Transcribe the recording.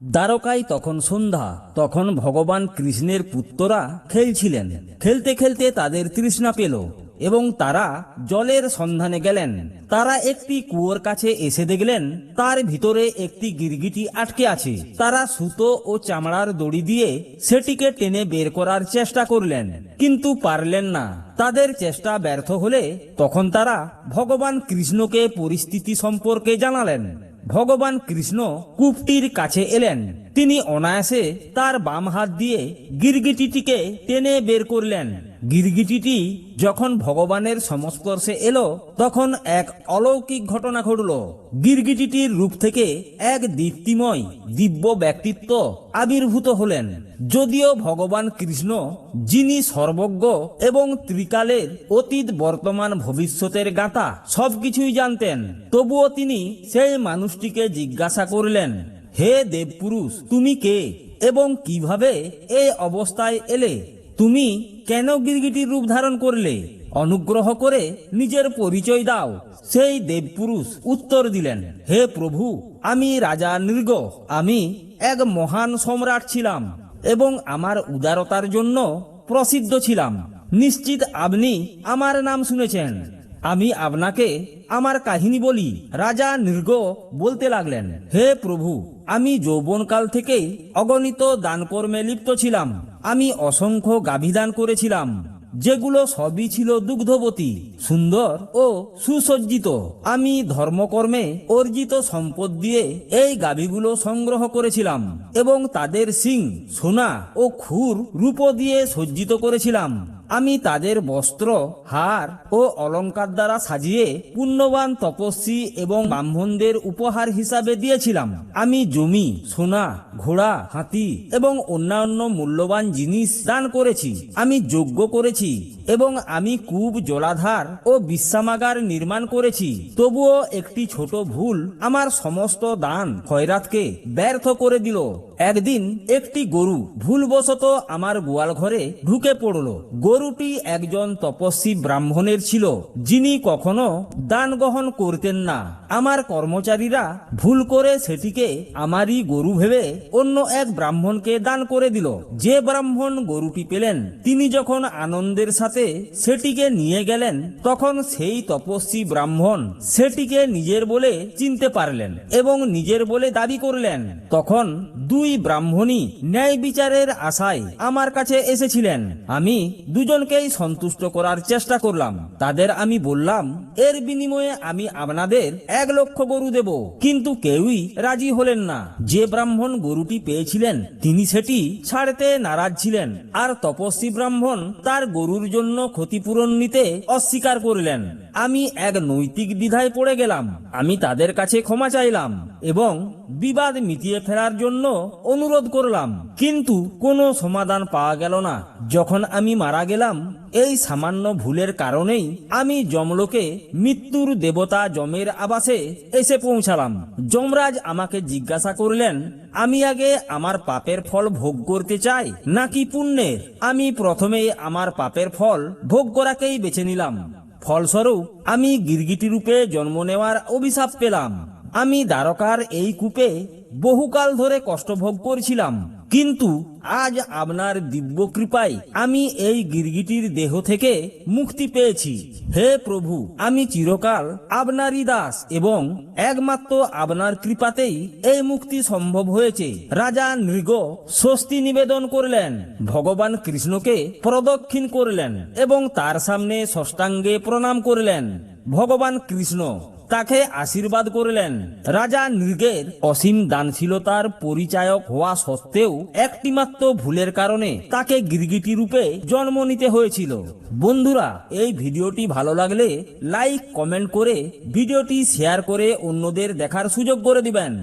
দ্বারকায় তখন সন্ধ্যা। তখন ভগবান কৃষ্ণের পুত্ররা খেলছিলেন। খেলতে খেলতে তাদের তৃষ্ণা পেল এবং তারা জলের সন্ধানে গেলেন। তারা একটি কুয়োর কাছে এসে দেখলেন তার ভিতরে একটি গিরগিটি আটকে আছে। তারা সুতো ও চামড়ার দড়ি দিয়ে সেটিকে টেনে বের করার চেষ্টা করলেন, কিন্তু পারলেন না। তাদের চেষ্টা ব্যর্থ হলে তখন তারা ভগবান কৃষ্ণকে পরিস্থিতি সম্পর্কে জানালেন। ভগবান কৃষ্ণ কূপটির কাছে এলেন। তিনি অনায়াসে তার বাম হাত দিয়ে গিরগিটিটিকে টেনে বের করলেন। গিরগিটিটি যখন ভগবানের সংস্পর্শে এলো তখন এক অলৌকিক ঘটনা ঘটল। গিরগিটিটির রূপ থেকে এক দীপ্তিময় দিব্য ব্যক্তিত্ব আবির্ভূত হলেন। যদিও ভগবান কৃষ্ণ, যিনি সর্বজ্ঞ এবং ত্রিকালের অতীত বর্তমান ভবিষ্যতের গাঁথা সবকিছুই জানতেন, তবুও তিনি সেই মানুষটিকে জিজ্ঞাসা করলেন, হে দেবপুরুষ, তুমি কে এবং কিভাবে এই অবস্থায় এলে? তুমি কেন গিরগিটির রূপ ধারণ করলে? অনুগ্রহ করে নিজের পরিচয় দাও। সেই দেবপুরুষ উত্তর দিলেন, হে প্রভু, আমি রাজা নৃগ। আমি এক মহান সম্রাট ছিলাম এবং আমার উদারতার জন্য প্রসিদ্ধ ছিলাম। নিশ্চিত আপনি আমার নাম শুনেছেন। আমি আপনাকে আমার কাহিনী বলি। রাজা নৃগ বলতে লাগলেন, হে প্রভু, আমি যৌবনকাল থেকেই অগণিত দানকর্মে লিপ্ত ছিলাম। আমি অসংখ্য গাভীদান করেছিলাম, যেগুলো সবই ছিল দুগ্ধবতী, সুন্দর ও সুসজ্জিত। আমি ধর্মকর্মে অর্জিত সম্পদ দিয়ে এই গাভীগুলো সংগ্রহ করেছিলাম এবং তাদের শিং সোনা ও খুর রূপ দিয়ে সজ্জিত করেছিলাম। আমি তাদের বস্ত্র, হার ও অলংকার দ্বারা সাজিয়ে পুণ্যবান তপস্বী এবং ব্রাহ্মণদের উপহার হিসাবে দিয়েছিলাম। আমি জমি, সোনা, ঘোড়া, হাতি এবং অন্যান্য মূল্যবান জিনিস দান করেছি। আমি যজ্ঞ করেছি এবং আমি কূপ, জলাধার ও বিশ্রামাগার নির্মাণ করেছি। তবুও একটি ছোট ভুল আমার সমস্ত দান খয়রাতকে ব্যর্থ করে দিল। একদিন একটি গরু ভুলবশত আমার গোয়াল ঘরে ঢুকে পড়ল। গরুটি একজন তপস্বী ব্রাহ্মণের ছিল, যিনি কখনো দান গ্রহণ করতেন না। আমার কর্মচারীরা ভুল করে সেটিকে আমারই গরু ভেবে অন্য এক ব্রাহ্মণকে দান করে দিল। যে ব্রাহ্মণ গরুটি পেলেন, তিনি যখন আনন্দের সাথে সেটিকে নিয়ে গেলেন, তখন সেই তপস্বী ব্রাহ্মণ সেটিকে নিজের বলে চিনতে পারলেন এবং নিজের বলে দাবি করলেন। তখন দুই ব্রাহ্মণই ন্যায় বিচারের আশায় আমার কাছে এসেছিলেন। আমি দুজনকেই সন্তুষ্ট করার চেষ্টা করলাম। তাদের আমি বললাম, এর বিনিময়ে আমি আপনাদের 1,00,000 গরু দেব, কিন্তু কেউই রাজি হলেন না। যে ব্রাহ্মণ গরুটি পেয়েছিলেন, তিনি সেটি ছাড়তে নারাজ ছিলেন, আর তপস্বী ব্রাহ্মণ তার গরুর জন্য ক্ষতিপূরণ নিতে অস্বীকার করলেন। আমি এক নৈতিক দ্বিধায় পড়ে গেলাম। আমি তাদের কাছে ক্ষমা চাইলাম এবং বিবাদ মিটিয়ে ফেলার জন্য অনুরোধ করলাম, কিন্তু কোনো সমাধান পাওয়া গেল না। যখন আমি মারা গেলাম, এই সামান্য ভুলের কারণেই আমি যমলোকে মৃত্যুর দেবতা যমের আবাসে এসে পৌঁছালাম। যমরাজ আমাকে জিজ্ঞাসা করলেন, আমি আগে আমার পাপের ফল ভোগ করতে চাই নাকি পুণ্যের? আমি প্রথমেই আমার পাপের ফল ভোগ করাকেই বেছে নিলাম। ফলস্বরূপ আমি গিরগিটি রূপে জন্ম নেওয়ার অভিশাপ পেলাম। আমি দ্বারকার এই কূপে বহুকাল ধরে কষ্ট ভোগ করছিলাম, কিন্তু আজ আপনার দিব্য কৃপায় আমি এই গিরগিটির দেহ থেকে মুক্তি পেয়েছি। হে প্রভু, আমি চিরকাল আপনারই দাস এবং একমাত্র আপনার কৃপাতেই এই মুক্তি সম্ভব হয়েছে। রাজা নৃগ স্বস্তি নিবেদন করলেন, ভগবান কৃষ্ণকে প্রদক্ষিণ করলেন এবং তার সামনে ষষ্ঠাঙ্গে প্রণাম করলেন। ভগবান কৃষ্ণ তাকে আশীর্বাদ করলেন। রাজা নৃগের অসীম দানশীলতার পরিচায়ক হওয়া সত্ত্বেও একটিমাত্র ভুলের কারণে তাকে গিরগিটি রূপে জন্ম নিতে হয়েছিল। বন্ধুরা, এই ভিডিওটি ভালো লাগলে লাইক, কমেন্ট করে ভিডিওটি শেয়ার করে অন্যদের দেখার সুযোগ করে দিবেন।